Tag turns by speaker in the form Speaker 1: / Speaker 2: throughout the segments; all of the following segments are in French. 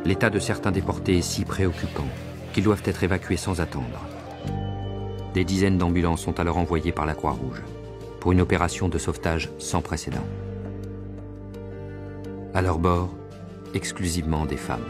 Speaker 1: L'état de certains déportés est si préoccupant qu'ils doivent être évacués sans attendre. Des dizaines d'ambulances sont alors envoyées par la Croix-Rouge pour une opération de sauvetage sans précédent. À leur bord, exclusivement des femmes.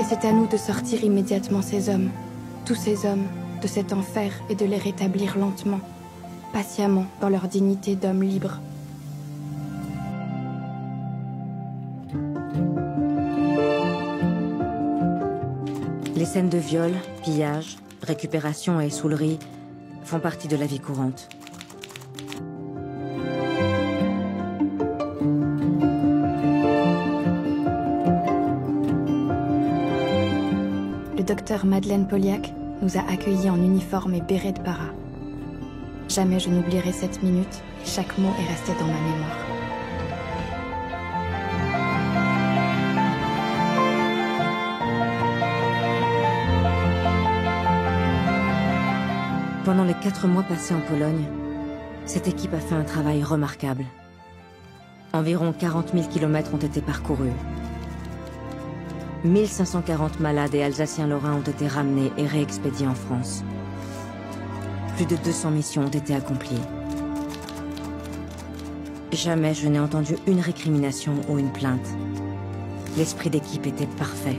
Speaker 2: C'est à nous de sortir immédiatement ces hommes, tous ces hommes, de cet enfer et de les rétablir lentement, patiemment dans leur dignité d'hommes libres.
Speaker 3: Les scènes de viol, pillage, récupération et soulerie font partie de la vie courante.
Speaker 2: Le docteur Madeleine Poliak nous a accueillis en uniforme et béret de para. Jamais je n'oublierai cette minute et chaque mot est resté dans ma mémoire.
Speaker 3: Pendant les 4 mois passés en Pologne, cette équipe a fait un travail remarquable. Environ 40 000 kilomètres ont été parcourus. 1540 malades et Alsaciens-Lorrains ont été ramenés et réexpédiés en France. Plus de 200 missions ont été accomplies. Jamais je n'ai entendu une récrimination ou une plainte. L'esprit d'équipe était parfait.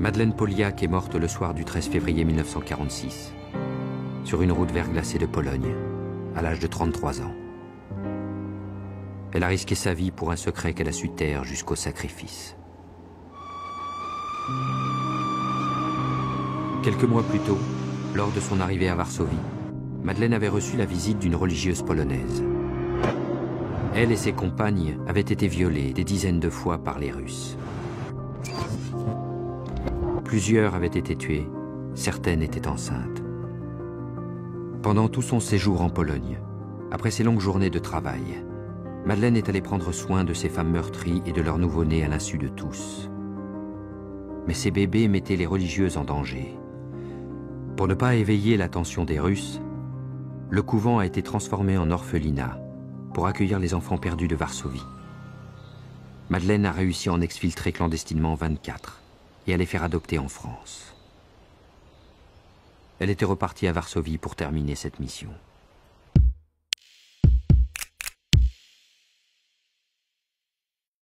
Speaker 1: Madeleine Poliak est morte le soir du 13 février 1946, sur une route verglacée de Pologne, à l'âge de 33 ans. Elle a risqué sa vie pour un secret qu'elle a su taire jusqu'au sacrifice. Quelques mois plus tôt, lors de son arrivée à Varsovie, Madeleine avait reçu la visite d'une religieuse polonaise. Elle et ses compagnes avaient été violées des dizaines de fois par les Russes. Plusieurs avaient été tuées, certaines étaient enceintes. Pendant tout son séjour en Pologne, après ses longues journées de travail, Madeleine est allée prendre soin de ces femmes meurtries et de leurs nouveau-nés à l'insu de tous. Mais ces bébés mettaient les religieuses en danger. Pour ne pas éveiller l'attention des Russes, le couvent a été transformé en orphelinat pour accueillir les enfants perdus de Varsovie. Madeleine a réussi à en exfiltrer clandestinement 24. Et à les faire adopter en France. Elle était repartie à Varsovie pour terminer cette mission.